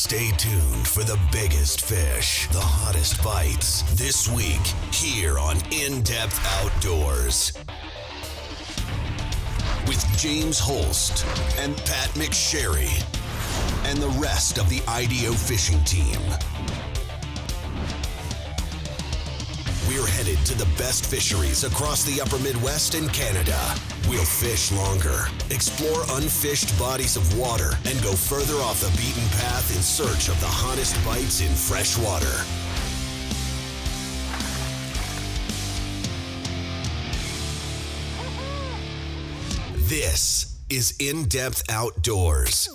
Stay tuned for the biggest fish, the hottest bites, this week here on In-Depth Outdoors. With James Holst and Pat McSharry and the rest of the IDO fishing team. We're headed to the best fisheries across the upper Midwest and Canada. We'll fish longer, explore unfished bodies of water, and go further off the beaten path in search of the hottest bites in fresh water. This is In-Depth Outdoors.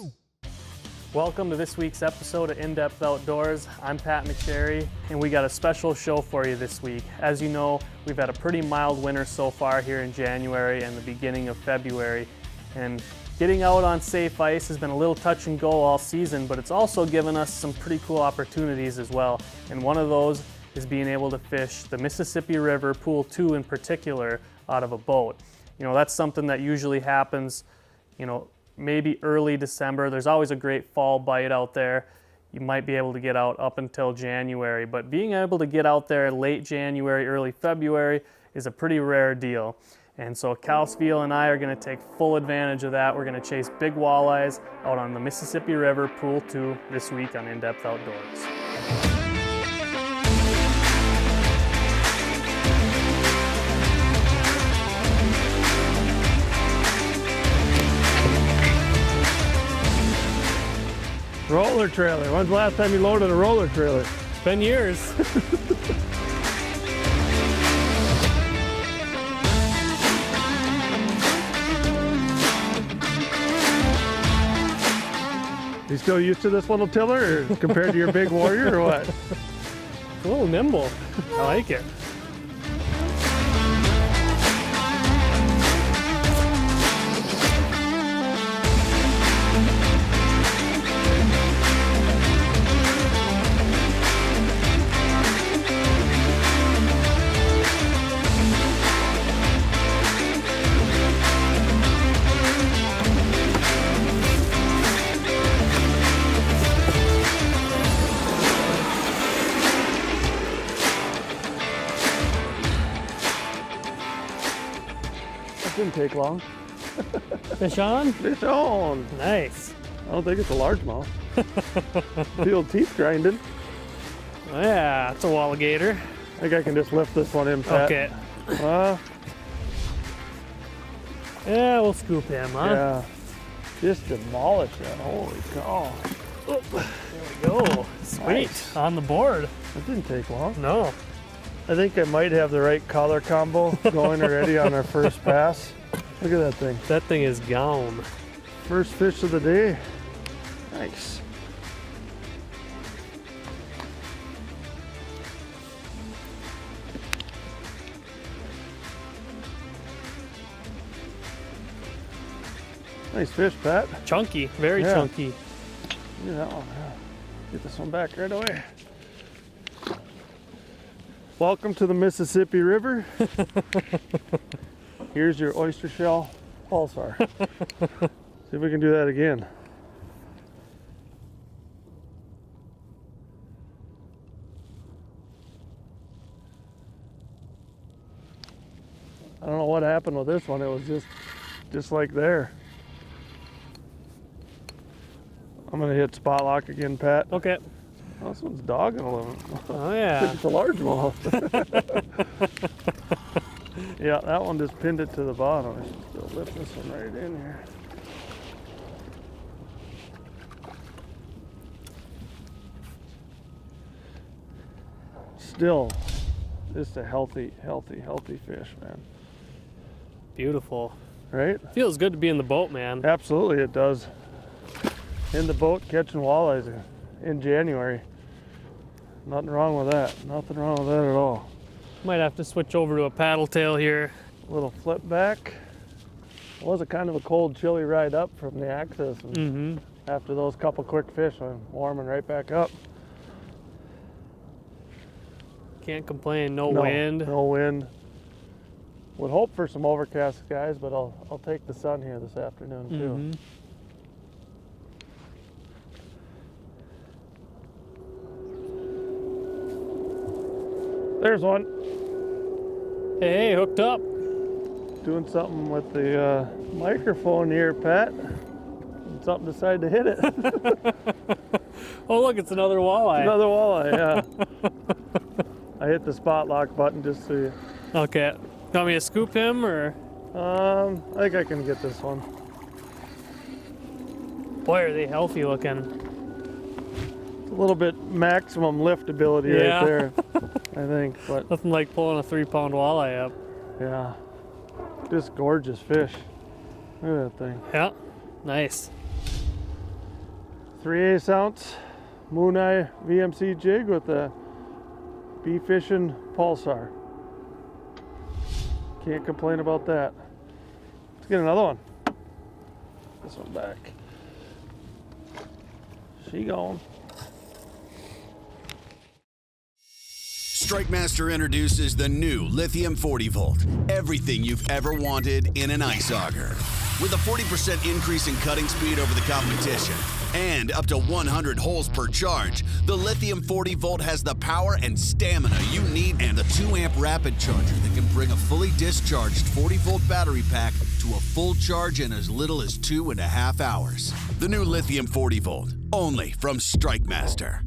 Welcome to this week's episode of In-Depth Outdoors. I'm Pat McSharry, and we got a special show for you this week. As you know, we've had a pretty mild winter so far here in January and the beginning of February. And getting out on safe ice has been a little touch and go all season, but it's also given us some pretty cool opportunities as well. And one of those is being able to fish the Mississippi River, Pool 2 in particular, out of a boat. You know, that's something that usually happens, maybe early December. There's always a great fall bite out there. You might be able to get out up until January, but being able to get out there late January, early February is a pretty rare deal. And so Cal Svihel and I are going to take full advantage of that. We're going to chase big walleyes out on the Mississippi River, Pool 2 this week on In-Depth Outdoors. Roller trailer. When's the last time you loaded a roller trailer? It's been years. You still used to this little tiller or compared to your big warrior or what? It's a little nimble. I like it. Didn't take long. Fish on? Fish on. Nice. I don't think it's a largemouth. Feel teeth grinding. Oh, yeah, it's a walligator. I think I can just lift this one in, Pat. Okay. Yeah, we'll scoop him, huh? Yeah. Just demolish that. Holy cow. Oh, there we go. Sweet. Nice. On the board. That didn't take long. No. I think I might have the right color combo going already on our first pass. Look at that thing. That thing is gone. First fish of the day. Nice. Nice fish, Pat. Chunky, very chunky. Look at that one. Yeah. Get this one back right away. Welcome to the Mississippi River. Here's your oyster shell pulsar. See if we can do that again. I don't know what happened with this one. It was just like there. I'm gonna hit spot lock again, Pat. Okay. Oh, this one's dogging a little. Oh yeah. It's a largemouth. Yeah, that one just pinned it to the bottom. I should still lift this one right in here. Still, just a healthy fish, man. Beautiful. Right? Feels good to be in the boat, man. Absolutely, it does. In the boat catching walleyes in January. Nothing wrong with that. Nothing wrong with that at all. Might have to switch over to a paddle tail here. A little flip back. It was a kind of a cold, chilly ride up from the axis. And after those couple quick fish, I'm warming right back up. Can't complain. No wind. No wind. Would hope for some overcast skies, but I'll take the sun here this afternoon too. There's one. Hey, hooked up. Doing something with the microphone here, Pat. Something decided to hit it. Oh, look, it's another walleye. Another walleye, yeah. I hit the spot lock button just so you... Okay. Want me to scoop him, or? I think I can get this one. Boy, are they healthy looking. It's a little bit maximum lift ability Yeah. right there, I think. But Nothing like pulling a 3-pound walleye up. yeah, just gorgeous fish. Look at that thing. Yeah, nice. 3/8 ounce Mooneye VMC jig with a bee fishing pulsar. Can't complain about that. Let's get another one. This one back. She gone. StrikeMaster introduces the new lithium 40 volt. Everything you've ever wanted in an ice auger. With a 40% increase in cutting speed over the competition and up to 100 holes per charge, the lithium 40 volt has the power and stamina you need and a 2-amp rapid charger that can bring a fully discharged 40 volt battery pack to a full charge in as little as 2.5 hours. The new lithium 40 volt, only from StrikeMaster.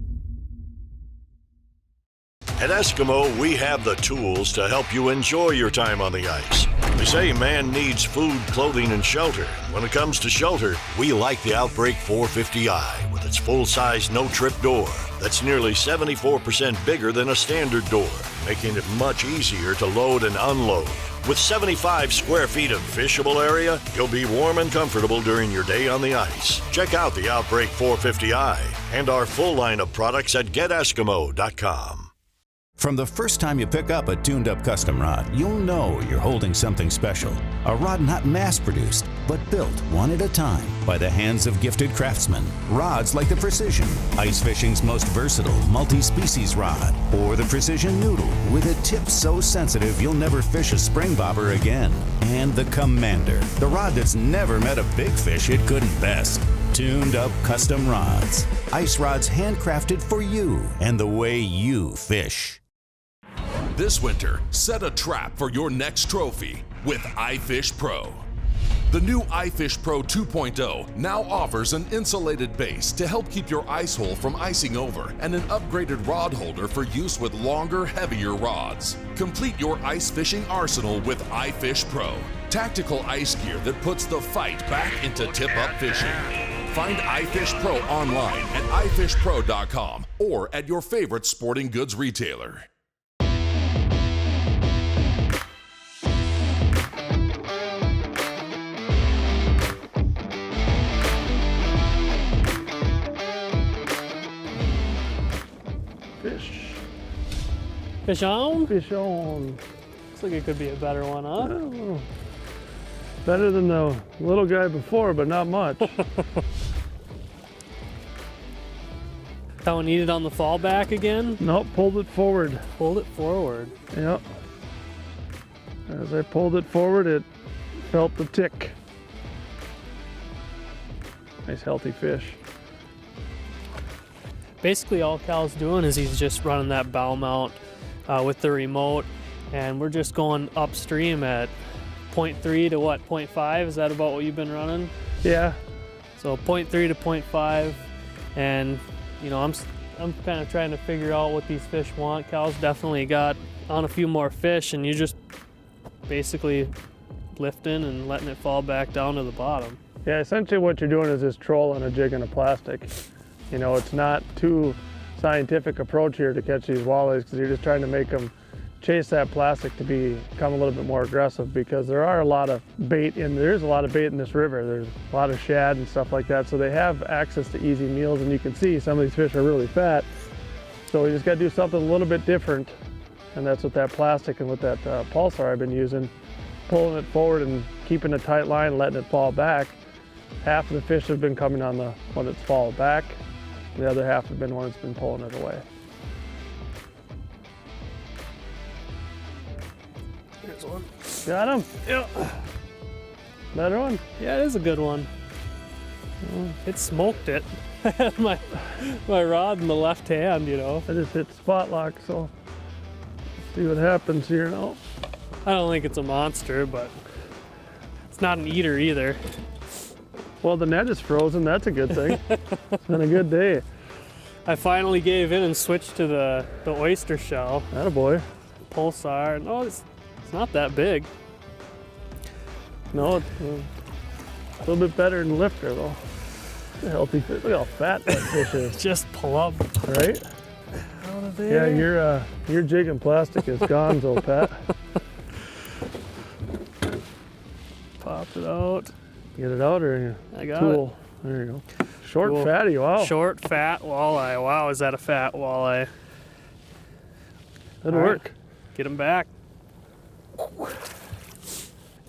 At Eskimo, we have the tools to help you enjoy your time on the ice. They say man needs food, clothing, and shelter. When it comes to shelter, we like the Outbreak 450i with its full-size no-trip door that's nearly 74% bigger than a standard door, making it much easier to load and unload. With 75 square feet of fishable area, you'll be warm and comfortable during your day on the ice. Check out the Outbreak 450i and our full line of products at geteskimo.com. From the first time you pick up a tuned-up custom rod, you'll know you're holding something special. A rod not mass-produced, but built one at a time by the hands of gifted craftsmen. Rods like the Precision, ice fishing's most versatile multi-species rod, or the Precision Noodle with a tip so sensitive you'll never fish a spring bobber again. And the Commander, the rod that's never met a big fish it couldn't best. Tuned-up custom rods. Ice rods handcrafted for you and the way you fish. This winter, set a trap for your next trophy with iFish Pro. The new iFish Pro 2.0 now offers an insulated base to help keep your ice hole from icing over and an upgraded rod holder for use with longer, heavier rods. Complete your ice fishing arsenal with iFish Pro, tactical ice gear that puts the fight back into tip-up fishing. Find iFish Pro online at ifishpro.com or at your favorite sporting goods retailer. Fish on? Fish on. Looks like it could be a better one, huh? Oh, better than the little guy before, but not much. That one needed on the fallback again? Nope, pulled it forward. Pulled it forward. Yep. As I pulled it forward, it felt the tick. Nice healthy fish. Basically all Cal's doing is he's just running that bow mount with the remote, and we're just going upstream at 0.3 to what, 0.5? Is that about what you've been running? Yeah. So 0.3 to 0.5, and you know, I'm kind of trying to figure out what these fish want. Cal's definitely got on a few more fish, and you're just basically lifting and letting it fall back down to the bottom. Yeah, essentially what you're doing is just trolling a jig in a plastic. You know, it's not too scientific approach here to catch these walleyes, because you're just trying to make them chase that plastic to become a little bit more aggressive, because there's a lot of bait in this river. There's a lot of shad and stuff like that, so they have access to easy meals, and you can see some of these fish are really fat. So we just got to do something a little bit different, and that's with that plastic and with that pulsar I've been using, pulling it forward and keeping a tight line, letting it fall back. Half of the fish have been coming on when it's fall back. The other half have been when it's been pulling it away. Here's one. Got him? Yep. Better one? Yeah, it is a good one. It smoked it. I had my rod in the left hand, you know. I just hit spot lock, so let's See what happens here now. I don't think it's a monster, but it's not an eater either. Well, the net is frozen. That's a good thing. It's been a good day. I finally gave in and switched to the oyster shell. Attaboy. Pulsar. No, it's not that big. No, it's a little bit better than lifter though. It's a healthy fish. Look how fat that fish is. Just pull up. Right? Out of there. Yeah, your jig and plastic is gone, so Pat. Pop it out. Get it out or I got tool. There you go. Short, Cool. fatty. Wow. Short, fat walleye. Wow, is that a fat walleye? That'll work. Get him back.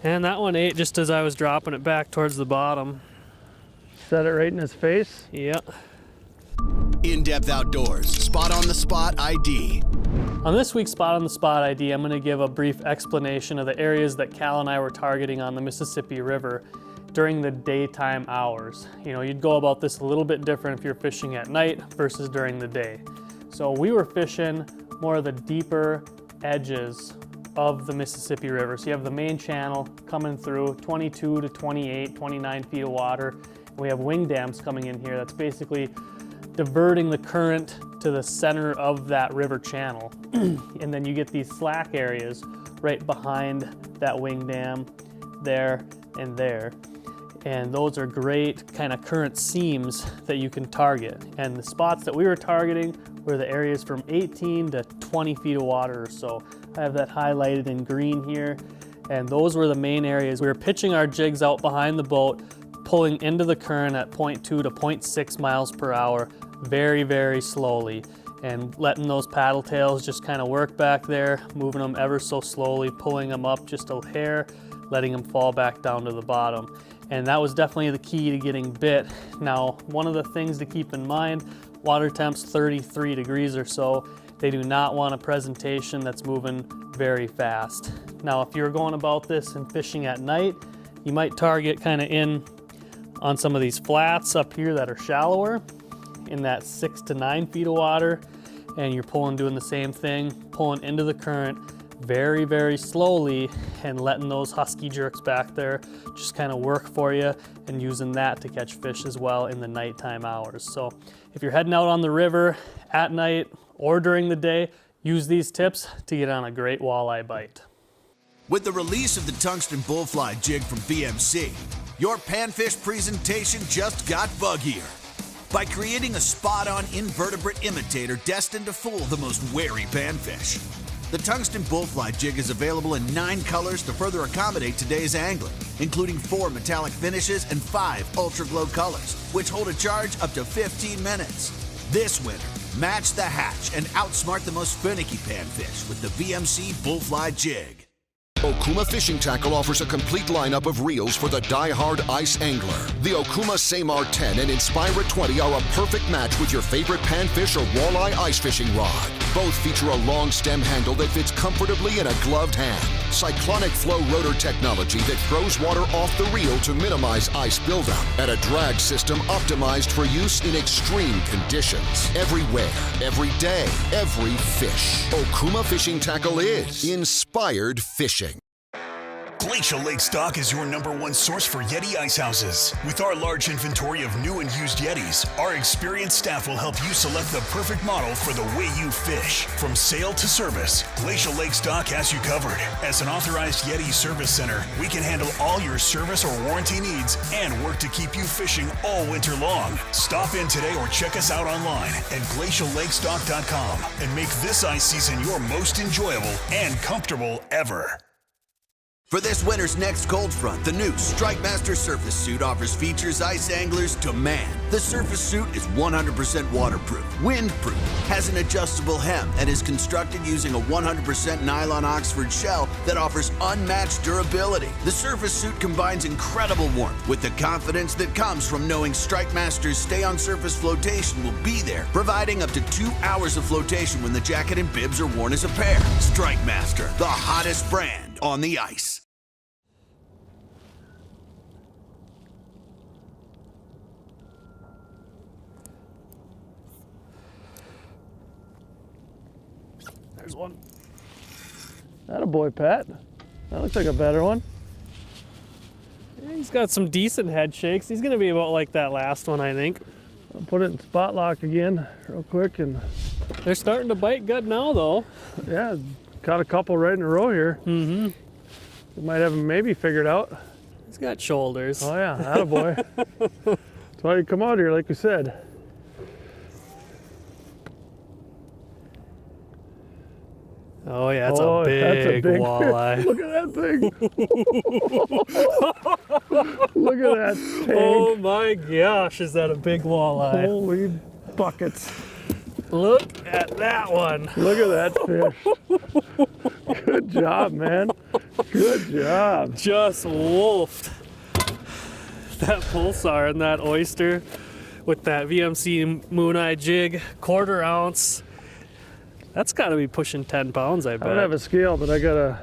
And that one ate just as I was dropping it back towards the bottom. Set it right in his face. Yep. In-depth outdoors, spot on the spot ID. On this week's Spot on the Spot ID, I'm going to give a brief explanation of the areas that Cal and I were targeting on the Mississippi River during the daytime hours. You know, you'd go about this a little bit different if you're fishing at night versus during the day. So we were fishing more of the deeper edges of the Mississippi River. So you have the main channel coming through 22 to 28, 29 feet of water. We have wing dams coming in here. That's basically diverting the current to the center of that river channel. And then you get these slack areas right behind that wing dam, there and there. And those are great kind of current seams that you can target. And the spots that we were targeting were the areas from 18 to 20 feet of water or so. I have that highlighted in green here. And those were the main areas. We were pitching our jigs out behind the boat, pulling into the current at 0.2 to 0.6 miles per hour, very, very slowly, and letting those paddle tails just kind of work back there, moving them ever so slowly, pulling them up just a hair, letting them fall back down to the bottom. And that was definitely the key to getting bit. Now, one of the things to keep in mind, water temp's 33 degrees or so. They do not want a presentation that's moving very fast. Now, if you're going about this and fishing at night, you might target kind of in on some of these flats up here that are shallower, in that 6 to 9 feet of water, and you're doing the same thing, pulling into the current very, very slowly and letting those husky jerks back there just kind of work for you, and using that to catch fish as well in the nighttime hours. So if you're heading out on the river at night or during the day, use these tips to get on a great walleye bite. With the release of the tungsten bullfly jig from VMC, your panfish presentation just got buggier. By creating a spot-on invertebrate imitator destined to fool the most wary panfish. The tungsten bullfly jig is available in 9 colors to further accommodate today's angling, including 4 metallic finishes and 5 ultra glow colors, which hold a charge up to 15 minutes. This winter, match the hatch and outsmart the most finicky panfish with the VMC bullfly jig. Okuma Fishing Tackle offers a complete lineup of reels for the die-hard ice angler. The Okuma Samar 10 and Inspira 20 are a perfect match with your favorite panfish or walleye ice fishing rod. Both feature a long stem handle that fits comfortably in a gloved hand. Cyclonic flow rotor technology that throws water off the reel to minimize ice buildup. And a drag system optimized for use in extreme conditions. Everywhere, every day, every fish. Okuma Fishing Tackle is inspired fishing. Glacial Lake Stock is your #1 source for Yeti ice houses. With our large inventory of new and used Yetis, our experienced staff will help you select the perfect model for the way you fish. From sale to service, Glacial Lake Stock has you covered. As an authorized Yeti service center, we can handle all your service or warranty needs and work to keep you fishing all winter long. Stop in today or check us out online at glaciallakestock.com and make this ice season your most enjoyable and comfortable ever. For this winter's next cold front, the new StrikeMaster surface suit offers features ice anglers demand. The surface suit is 100% waterproof, windproof, has an adjustable hem, and is constructed using a 100% nylon Oxford shell that offers unmatched durability. The surface suit combines incredible warmth with the confidence that comes from knowing StrikeMaster's stay-on-surface flotation will be there, providing up to 2 hours of flotation when the jacket and bibs are worn as a pair. StrikeMaster, the hottest brand on the ice. There's one. Attaboy, Pat. That looks like a better one. Yeah, he's got some decent head shakes. He's gonna be about like that last one, I think. I'll put it in spot lock again real quick, and They're starting to bite good now, though. yeah, caught a couple right in a row here. Mm-hmm. We might have him maybe figured out. He's got shoulders. Oh yeah, attaboy. That's why you come out here, like we said. Oh yeah, that's Oh, a big walleye. Look at that thing. Look at that tank. Oh my gosh, is that a big walleye? Holy buckets. Look at that one. Look at that fish. Good job, man. Good job. Just wolfed. That pulsar and that oyster with that VMC Mooneye jig, 1/4 ounce. That's got to be pushing 10 pounds, I bet. I don't have a scale, but I got a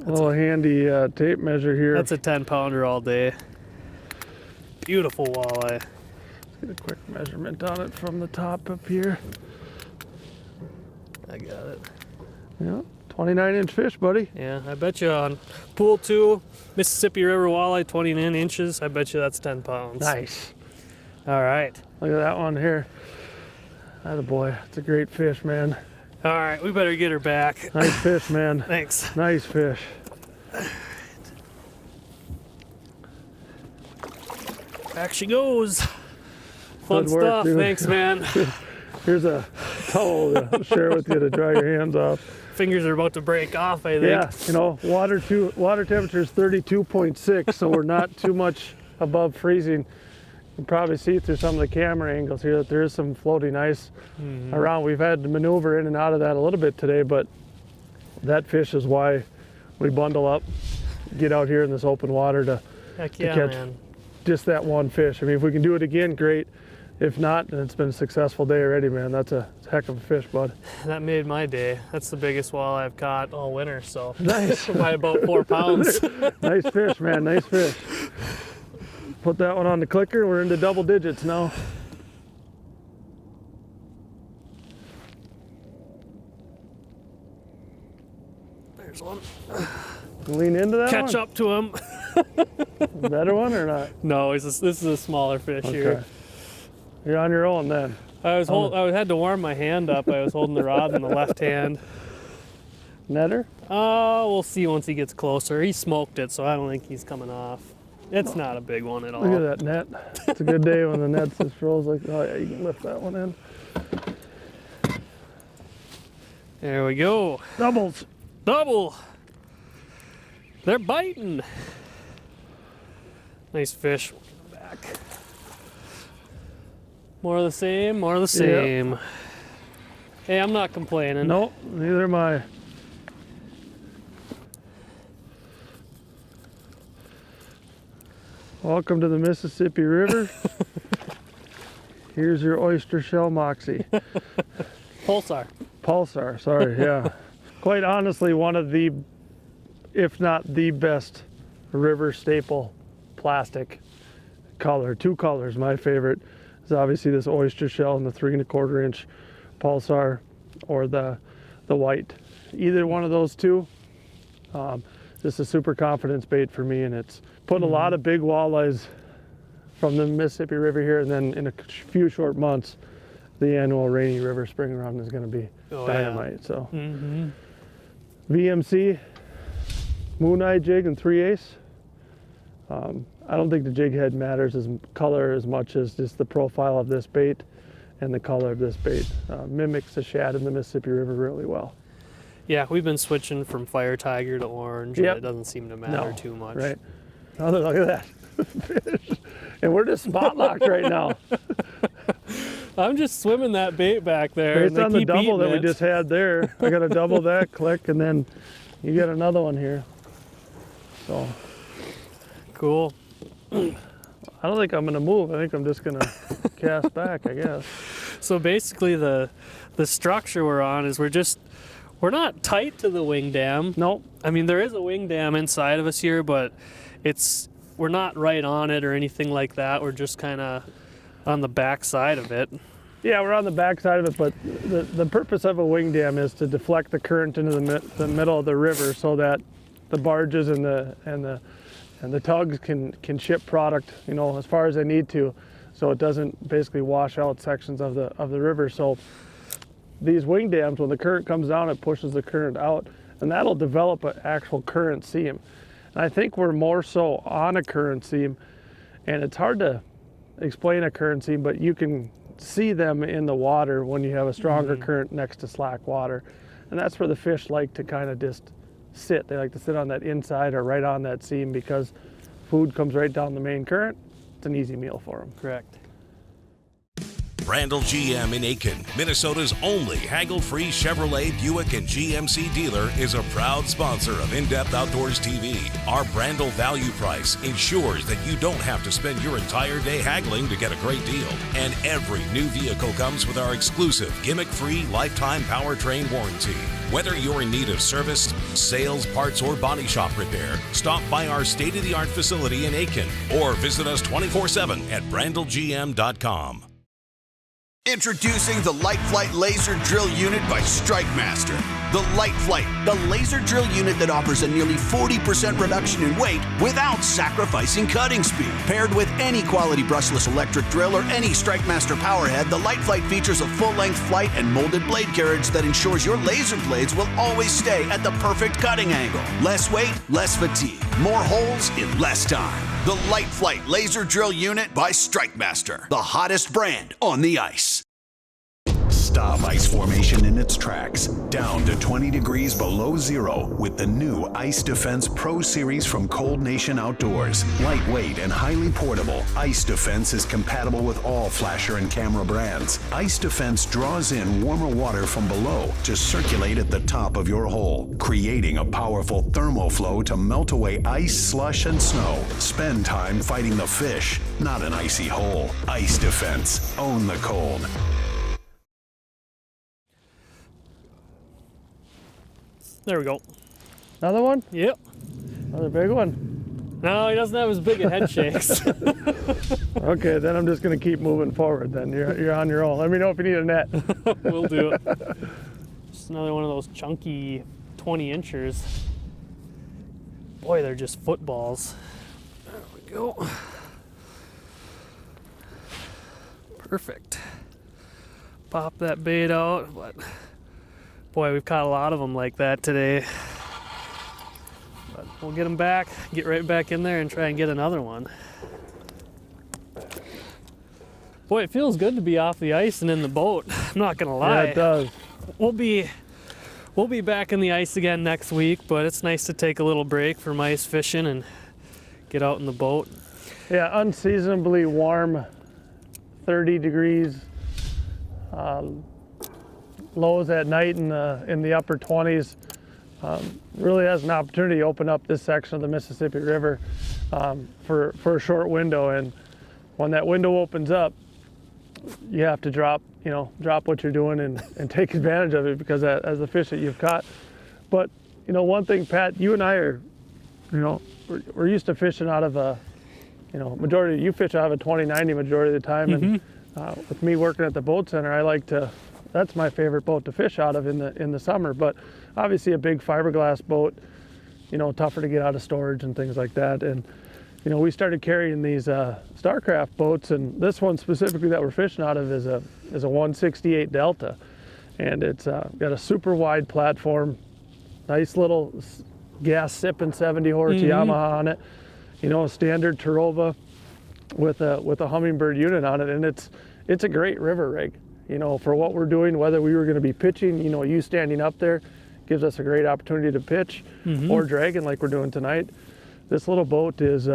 little handy tape measure here. That's a 10-pounder all day. Beautiful walleye. Let's get a quick measurement on it from the top up here. I got it. Yeah, 29-inch fish, buddy. Yeah, I bet you on pool 2, Mississippi River walleye, 29 inches. I bet you that's 10 pounds. Nice. All right. Look at that one here. Attaboy. It's a great fish, man. All right, we better get her back. Nice fish, man. Thanks. Nice fish. Back she goes. Fun Good work, stuff. dude. Thanks, man. Here's a towel to share with you to dry your hands off. Fingers are about to break off, I think. Yeah, you know, water temperature is 32.6, so we're not too much above freezing. You can probably see through some of the camera angles here that there is some floating ice around. We've had to maneuver in and out of that a little bit today, but that fish is why we bundle up, get out here in this open water to Heck yeah, catch man. just that one fish. I mean, if we can do it again, great. If not, then it's been a successful day already, man. That's a heck of a fish, bud. That made my day. That's the biggest walleye I've caught all winter, so. Nice. By about 4 pounds. Nice fish, man. Nice fish. Put that one on the clicker. We're into double digits now. There's one. Lean into that Catch one? up to him. Better one or not? No, this is a smaller fish here. You're on your own then. I had to warm my hand up. I was holding the rod in the left hand. Netter? We'll see once he gets closer. He smoked it, so I don't think he's coming off. It's not a big one at all. Look at that net. It's a good day when the net just rolls like, oh yeah, you can lift that one in. There we go. Doubles. Double. They're biting. Nice fish. Back. More of the same, more of the same. Yep. Hey, I'm not complaining. Nope, neither am I. Welcome to the Mississippi River. Here's your oyster shell moxie. Pulsar. Pulsar, sorry, yeah. Quite honestly, one of the, if not the best river staple plastic color. 2 colors, my favorite is obviously this oyster shell and the 3 1/4 inch Pulsar, or the white. Either one of those two, just a super confidence bait for me, and it's put a lot of big walleyes from the Mississippi River here, and then in a few short months, the annual rainy river spring run is going to be dynamite. Yeah. So VMC Mooneye jig and 3/8. I don't think the jig head matters as color as much as just the profile of this bait and the color of this bait. Mimics the shad in the Mississippi River really well. Yeah, we've been switching from fire tiger to orange, and it doesn't seem to matter too much. Right. Oh, look at that fish. And we're just spot locked right now. I'm just swimming that bait back there. Based on the double that we just had there, I got to double that, click, and then you get another one here. So cool. I don't think I'm gonna move. I think I'm just gonna cast back, I guess. So basically the structure we're on is we're not tight to the wing dam. Nope. I mean, there is a wing dam inside of us here, but we're not right on it or anything like that. We're just kind of on the back side of it. Yeah, we're on the back side of it, but the purpose of a wing dam is to deflect the current into the middle of the river so that the barges and the tugs can ship product, you know, as far as they need to, so it doesn't basically wash out sections of the river. So these wing dams, when the current comes down, it pushes the current out, and that'll develop an actual current seam. And I think we're more so on a current seam, and it's hard to explain a current seam, but you can see them in the water when you have a stronger current next to slack water. And that's where the fish like to kind of just sit. They like to sit on that inside or right on that seam because food comes right down the main current. It's an easy meal for them. Correct. Brandel GM in Aiken, Minnesota's only haggle-free Chevrolet, Buick, and GMC dealer, is a proud sponsor of In-Depth Outdoors TV. Our Brandel value price ensures that you don't have to spend your entire day haggling to get a great deal. And every new vehicle comes with our exclusive gimmick-free lifetime powertrain warranty. Whether you're in need of service, sales, parts, or body shop repair, stop by our state-of-the-art facility in Aiken or visit us 24/7 at brandelgm.com. Introducing the Light Flight Laser Drill Unit by StrikeMaster. The Light Flight, the laser drill unit that offers a nearly 40% reduction in weight without sacrificing cutting speed. Paired with any quality brushless electric drill or any StrikeMaster powerhead, the Light Flight features a full-length flight and molded blade carriage that ensures your laser blades will always stay at the perfect cutting angle. Less weight, less fatigue. More holes in less time. The Light Flight Laser Drill Unit by StrikeMaster, the hottest brand on the ice. Stop ice formation in its tracks, down to 20 degrees below zero with the new Ice Defense Pro Series from Cold Nation Outdoors. Lightweight and highly portable, Ice Defense is compatible with all flasher and camera brands. Ice Defense draws in warmer water from below to circulate at the top of your hole, creating a powerful thermoflow to melt away ice, slush, and snow. Spend time fighting the fish, not an icy hole. Ice Defense. Own the cold. There we go. Another one? Yep. Another big one? No, he doesn't have as big a head shakes. Okay, then I'm just going to keep moving forward then. You're on your own. Let me know if you need a net. We'll do it. Just another one of those chunky 20 inchers. Boy, they're just footballs. There we go. Perfect. Pop that bait out, but boy, we've caught a lot of them like that today. But we'll get them back, get right back in there and try and get another one. Boy, it feels good to be off the ice and in the boat. I'm not gonna lie. Yeah, it does. We'll be back in the ice again next week, but it's nice to take a little break from ice fishing and get out in the boat. Yeah, unseasonably warm, 30 degrees. Lows at night in the upper 20s. Really has an opportunity to open up this section of the Mississippi River for a short window, and when that window opens up, you have to drop what you're doing and take advantage of it, because as the fish that you've caught. But one thing, Pat, you and I are, we're used to fishing out of a, majority. You fish out of a 2090 majority of the time, and with me working at the boat center, I like to. That's my favorite boat to fish out of in the summer. But obviously a big fiberglass boat, tougher to get out of storage and things like that. And we started carrying these Starcraft boats, and this one specifically that we're fishing out of is a 168 Delta, and it's got a super wide platform, nice little gas sipping 70 horse Yamaha on it, a standard Tarova with a Humminbird unit on it, and it's a great river rig. For what we're doing, whether we were going to be pitching, you standing up there gives us a great opportunity to pitch or dragging like we're doing tonight. This little boat is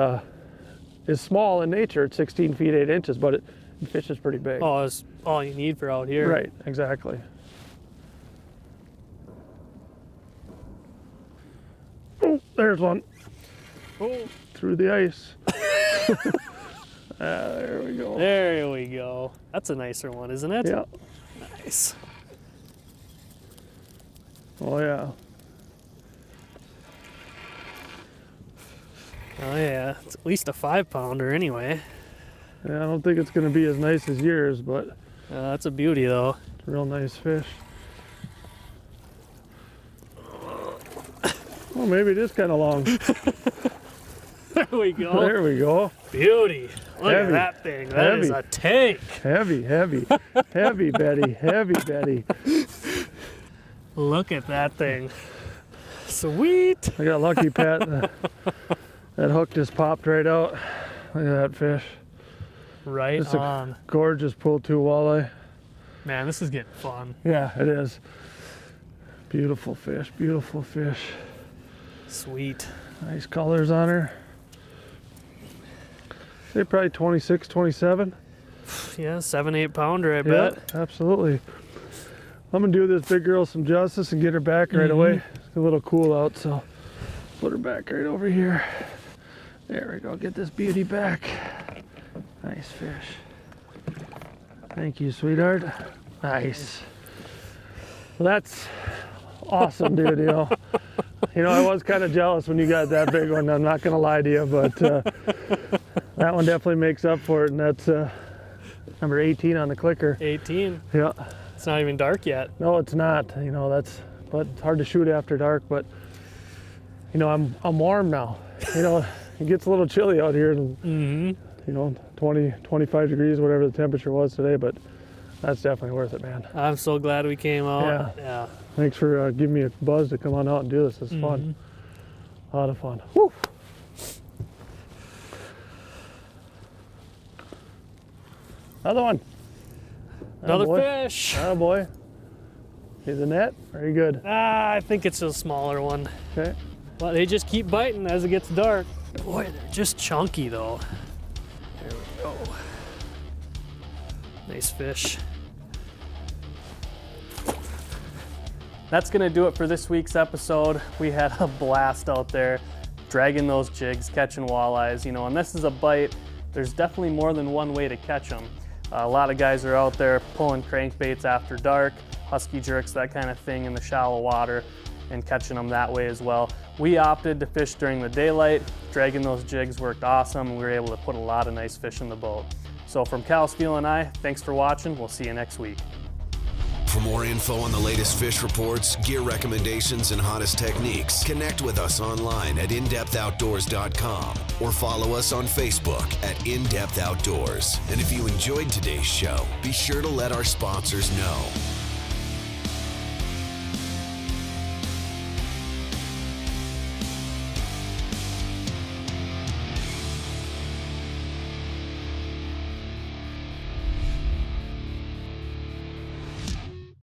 small in nature. It's 16 feet 8 inches, but it fishes pretty big. Oh, it's all you need for out here. Right, exactly. Oh, there's one. Oh, through the ice. There we go. There we go. That's a nicer one, isn't it? Yeah. Nice. Oh, yeah. Oh, yeah. It's at least a 5-pounder anyway. Yeah, I don't think it's going to be as nice as yours, but That's a beauty, though. It's a real nice fish. Well, maybe it is kind of long. There we go. There we go. Beauty. Look Heavy. at that thing. That is a tank. Heavy, heavy. Heavy, Betty. Heavy, Betty. Look at that thing. Sweet. I got lucky, Pat. That hook just popped right out. Look at that fish. Right It's on. a gorgeous pull 2 walleye. Man, this is getting fun. Yeah, it is. Beautiful fish, beautiful fish. Sweet. Nice colors on her. They're probably 26, 27. Yeah, 7-8 pounder, I bet. Yeah, absolutely. I'm gonna do this big girl some justice and get her back right away. It's a little cool out, so put her back right over here. There we go, get this beauty back. Nice fish. Thank you, sweetheart. Nice. Well, that's awesome, dude, you know. You know, I was kind of jealous when you got that big one, I'm not gonna lie to you, but that one definitely makes up for it, and that's number 18 on the clicker. 18. Yeah. It's not even dark yet. No, it's not. You know, but it's hard to shoot after dark, but you know, I'm warm now. You know, it gets a little chilly out here, and you know, 20, 25 degrees, whatever the temperature was today, but that's definitely worth it, man. I'm so glad we came out. Yeah. Thanks for giving me a buzz to come on out and do this. It's fun. A lot of fun. Woo! Another one. Another fish. Attaboy. Is the net? Are you good? I think it's a smaller one. Okay. But they just keep biting as it gets dark. Boy, they're just chunky though. There we go. Nice fish. That's gonna do it for this week's episode. We had a blast out there dragging those jigs, catching walleyes, you know, and this is a bite. There's definitely more than one way to catch them. A lot of guys are out there pulling crankbaits after dark, husky jerks, that kind of thing in the shallow water, and catching them that way as well. We opted to fish during the daylight. Dragging those jigs worked awesome, and we were able to put a lot of nice fish in the boat. So from Cal, Svihel, and I, thanks for watching. We'll see you next week. For more info on the latest fish reports, gear recommendations, and hottest techniques, connect with us online at indepthoutdoors.com or follow us on Facebook at In Depth Outdoors. And if you enjoyed today's show, be sure to let our sponsors know.